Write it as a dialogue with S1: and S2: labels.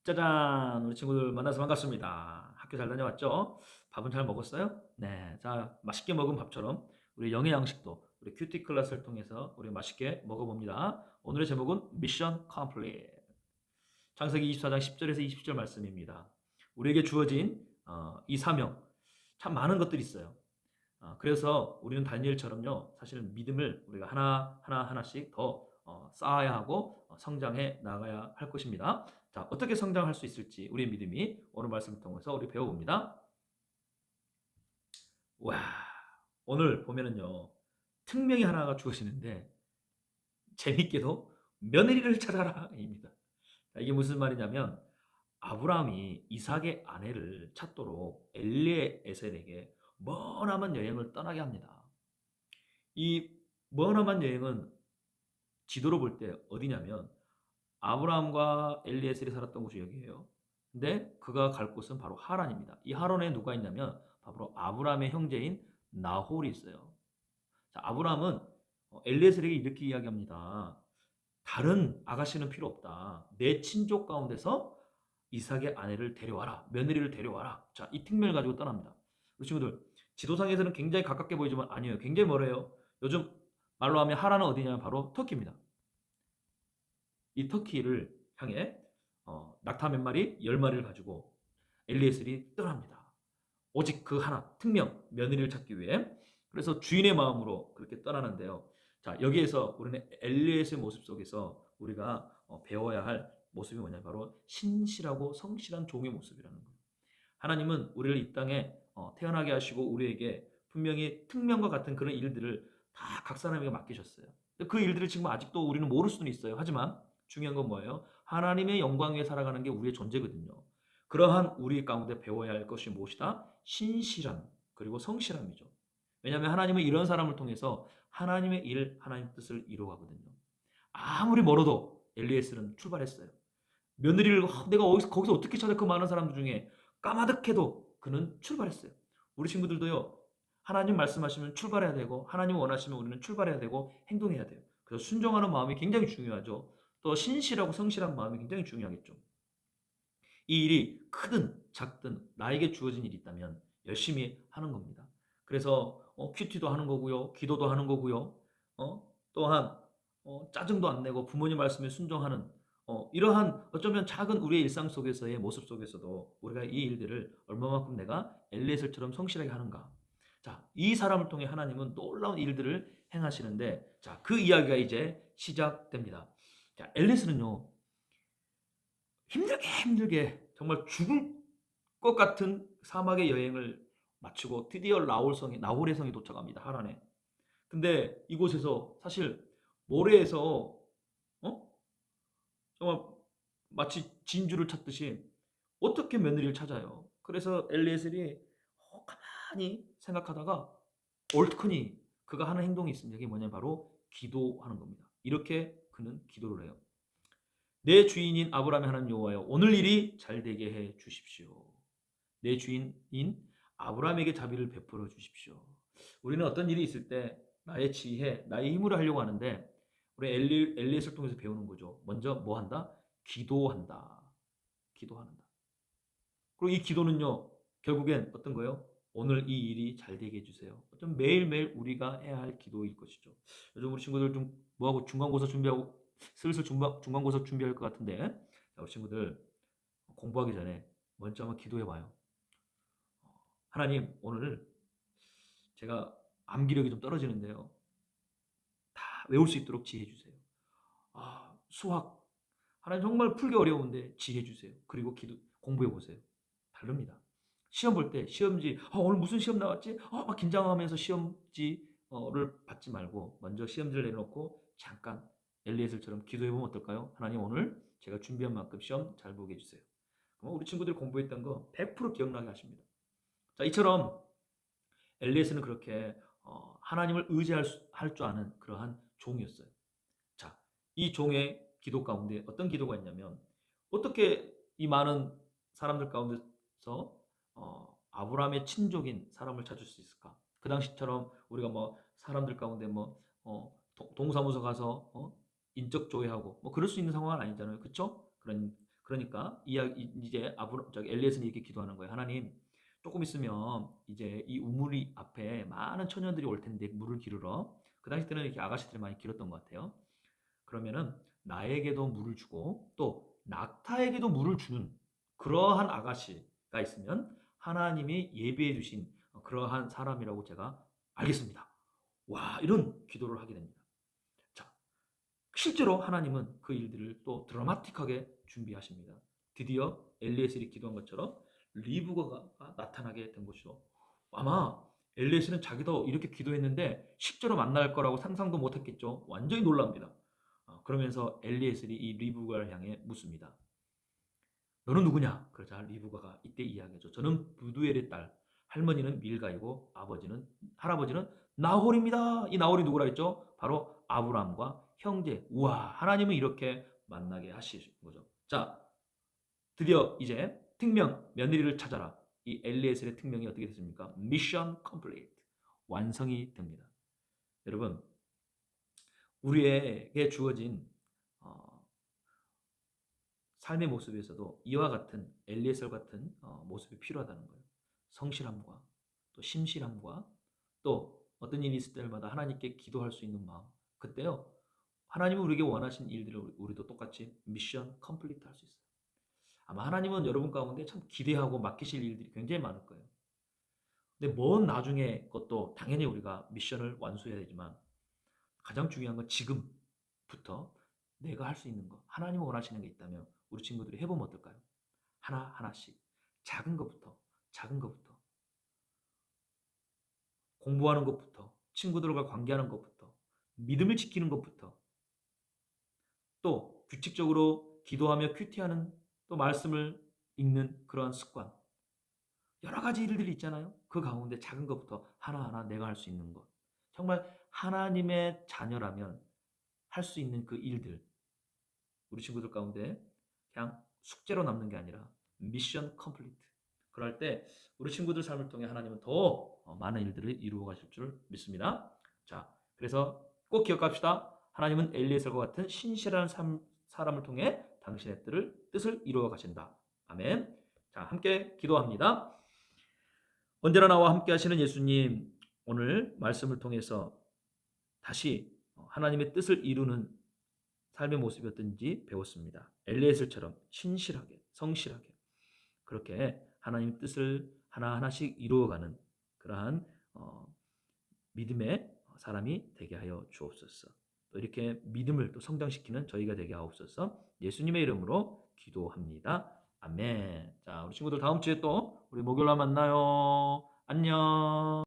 S1: 짜잔! 우리 친구들 만나서 반갑습니다. 학교 잘 다녀왔죠? 밥은 잘 먹었어요? 네. 자, 맛있게 먹은 밥처럼 우리 영의 양식도 우리 큐티 클래스를 통해서 우리 맛있게 먹어봅니다. 오늘의 제목은 미션 컴플릿. 창세기 24장 10절에서 20절 말씀입니다. 우리에게 주어진 이 사명, 참 많은 것들이 있어요. 그래서 우리는 다니엘처럼요, 사실은 믿음을 우리가 하나씩 더 쌓아야 하고 성장해 나가야 할 것입니다. 자, 어떻게 성장할 수 있을지 우리의 믿음이 오늘 말씀을 통해서 우리 배워봅니다. 와, 오늘 보면은요, 특명이 하나가 주어지는데 재밌게도 며느리를 찾아라입니다. 이게 무슨 말이냐면 아브라함이 이삭의 아내를 찾도록 엘리에셀에게 머나먼 여행을 떠나게 합니다. 이 머나먼 여행은 지도로 볼 때 어디냐면 아브라함과 엘리에셀이 살았던 곳이 여기예요. 근데 그가 갈 곳은 바로 하란입니다. 이 하란에 누가 있냐면 바로 아브라함의 형제인 나홀이 있어요. 자, 아브라함은 엘리에셀에게 이렇게 이야기합니다. 다른 아가씨는 필요 없다. 내 친족 가운데서 이삭의 아내를 데려와라. 며느리를 데려와라. 자, 이 특명을 가지고 떠납니다. 우리 친구들, 지도상에서는 굉장히 가깝게 보이지만 아니에요. 굉장히 멀어요. 요즘 말로 하면 하란은 어디냐면 바로 터키입니다. 이 터키를 향해 낙타 몇 마리, 10마리를 가지고 엘리에셀이 떠납니다. 오직 그 하나, 특명, 며느리를 찾기 위해. 그래서 주인의 마음으로 그렇게 떠나는데요. 자, 여기에서 우리는 엘리에셀의 모습 속에서 우리가 배워야 할 모습이 뭐냐, 바로 신실하고 성실한 종의 모습이라는 거예요. 하나님은 우리를 이 땅에 태어나게 하시고 우리에게 분명히 특명과 같은 그런 일들을 다 각 사람에게 맡기셨어요. 그 일들을 지금 아직도 우리는 모를 수는 있어요. 하지만 중요한 건 뭐예요? 하나님의 영광 위에 살아가는 게 우리의 존재거든요. 그러한 우리 가운데 배워야 할 것이 무엇이다? 신실함 그리고 성실함이죠. 왜냐하면 하나님은 이런 사람을 통해서 하나님의 일, 하나님의 뜻을 이루어가거든요. 아무리 멀어도 엘리에셀은 출발했어요. 며느리를 내가 거기서 어떻게 찾아 그 많은 사람들 중에 까마득해도 그는 출발했어요. 우리 친구들도요. 하나님 말씀하시면 출발해야 되고 하나님 원하시면 우리는 출발해야 되고 행동해야 돼요. 그래서 순종하는 마음이 굉장히 중요하죠. 또 신실하고 성실한 마음이 굉장히 중요하겠죠. 이 일이 크든 작든 나에게 주어진 일이 있다면 열심히 하는 겁니다. 그래서 큐티도 하는 거고요. 기도도 하는 거고요. 또한 짜증도 안 내고 부모님 말씀에 순종하는 이러한 어쩌면 작은 우리의 일상 속에서의 모습 속에서도 우리가 이 일들을 얼마만큼 내가 엘리에셀처럼 성실하게 하는가. 자, 이 사람을 통해 하나님은 놀라운 일들을 행하시는데 자, 그 이야기가 이제 시작됩니다. 자, 엘리에셀은요. 힘들게 정말 죽을 것 같은 사막의 여행을 마치고 드디어 나홀의 성에 도착합니다. 하란에. 근데 이곳에서 사실 모래에서 어? 정말 마치 진주를 찾듯이 어떻게 며느리를 찾아요. 그래서 엘리에셀이 가만히 생각하다가 옳거니 그가 하는 행동이 있습니다. 이게 뭐냐면 바로 기도하는 겁니다. 이렇게 그는 기도를 해요. 내 주인인 아브라함의 하나님 여호와여 오늘 일이 잘 되게 해 주십시오. 내 주인인 아브라함에게 자비를 베풀어 주십시오. 우리는 어떤 일이 있을 때 나의 지혜, 나의 힘으로 하려고 하는데 우리 엘리에스를 통해서 배우는 거죠. 먼저 뭐 한다? 기도한다. 기도한다. 그리고 이 기도는요. 결국엔 어떤 거예요? 오늘 이 일이 잘 되게 해주세요. 좀 매일매일 우리가 해야 할 기도일 것이죠. 요즘 우리 친구들 좀 뭐하고 중간고사 준비하고 슬슬 중간고사 준비할 것 같은데 자, 우리 친구들 공부하기 전에 먼저 한번 기도해봐요. 하나님 오늘 제가 암기력이 좀 떨어지는데요. 다 외울 수 있도록 지혜 주세요. 수학 하나님 정말 풀기 어려운데 지혜 주세요. 그리고 공부해 보세요. 다릅니다. 시험 볼 때 시험지 오늘 무슨 시험 나왔지? 막 긴장하면서 시험지를 받지 말고 먼저 시험지를 내놓고 잠깐 엘리에셀처럼 기도해 보면 어떨까요? 하나님 오늘 제가 준비한 만큼 시험 잘 보게 해주세요. 그럼 우리 친구들이 공부했던 거 100% 기억나게 하십니다. 자, 이처럼 엘리에스는 그렇게 하나님을 의지할 줄 아는 그러한 종이었어요. 자, 이 종의 기도 가운데 어떤 기도가 있냐면 어떻게 이 많은 사람들 가운데서 아브라함의 친족인 사람을 찾을 수 있을까? 그 당시처럼 우리가 뭐 사람들 가운데 뭐 동사무소 가서 인적 조회하고 뭐 그럴 수 있는 상황은 아니잖아요. 그렇죠? 그러니까 이제 저기 엘리에서는 이렇게 기도하는 거예요. 하나님, 조금 있으면 이제 이 우물이 앞에 많은 처녀들이 올 텐데 물을 기르러. 그 당시 때는 이렇게 아가씨들이 많이 길었던 것 같아요. 그러면은 나에게도 물을 주고 또 낙타에게도 물을 주는 그러한 아가씨가 있으면 하나님이 예비해 주신 그러한 사람이라고 제가 알겠습니다. 와, 이런 기도를 하게 됩니다. 자, 실제로 하나님은 그 일들을 또 드라마틱하게 준비하십니다. 드디어 엘리에셀이 기도한 것처럼 리브가가 나타나게 된 것이죠. 아마 엘리에셀은 자기도 이렇게 기도했는데 실제로 만날 거라고 상상도 못했겠죠. 완전히 놀랍니다. 그러면서 엘리에셀이 이 리브가를 향해 묻습니다. 너는 누구냐? 그러자 리브가가 이때 이야기하죠. 저는 부두엘의 딸, 할머니는 밀가이고 할아버지는 나홀입니다. 이 나홀이 누구라 했죠? 바로 아브라함과 형제. 우와, 하나님은 이렇게 만나게 하시는 거죠. 자, 드디어 이제 특명 며느리를 찾아라. 이 엘리에셀의 특명이 어떻게 됐습니까? 미션 컴플리트. 완성이 됩니다. 여러분, 우리에게 주어진 어, 삶의 모습에서도 이와 같은 엘리에셀 같은 모습이 필요하다는 거예요. 성실함과 또 심실함과 또 어떤 일이 있을 때마다 하나님께 기도할 수 있는 마음. 그때요. 하나님은 우리에게 원하신 일들을 우리도 똑같이 미션 컴플리트 할 수 있어요. 아마 하나님은 여러분 가운데 참 기대하고 맡기실 일들이 굉장히 많을 거예요. 근데 먼 나중에 것도 당연히 우리가 미션을 완수해야 되지만 가장 중요한 건 지금부터 내가 할 수 있는 거, 하나님이 원하시는 게 있다면 우리 친구들이 해보면 어떨까요? 하나하나씩 작은 것부터 작은 것부터 공부하는 것부터 친구들과 관계하는 것부터 믿음을 지키는 것부터 또 규칙적으로 기도하며 큐티하는 또 말씀을 읽는 그러한 습관 여러 가지 일들이 있잖아요. 그 가운데 작은 것부터 하나하나 내가 할 수 있는 것 정말 하나님의 자녀라면 할 수 있는 그 일들 우리 친구들 가운데 그냥 숙제로 남는 게 아니라 미션 컴플리트. 그럴 때 우리 친구들 삶을 통해 하나님은 더 많은 일들을 이루어 가실 줄 믿습니다. 자, 그래서 꼭 기억합시다. 하나님은 엘리에셀과 같은 신실한 사람을 통해 당신의 뜻을 이루어 가신다. 아멘. 자, 함께 기도합니다. 언제나 나와 함께 하시는 예수님, 오늘 말씀을 통해서 다시 하나님의 뜻을 이루는 삶의 모습이 어떤지 배웠습니다. 엘리에셀처럼 신실하게, 성실하게 그렇게 하나님의 뜻을 하나하나씩 이루어가는 그러한 믿음의 사람이 되게 하여 주옵소서. 또 이렇게 믿음을 또 성장시키는 저희가 되게 하옵소서. 예수님의 이름으로 기도합니다. 아멘. 자, 우리 친구들 다음 주에 또 우리 목요일날 만나요. 안녕.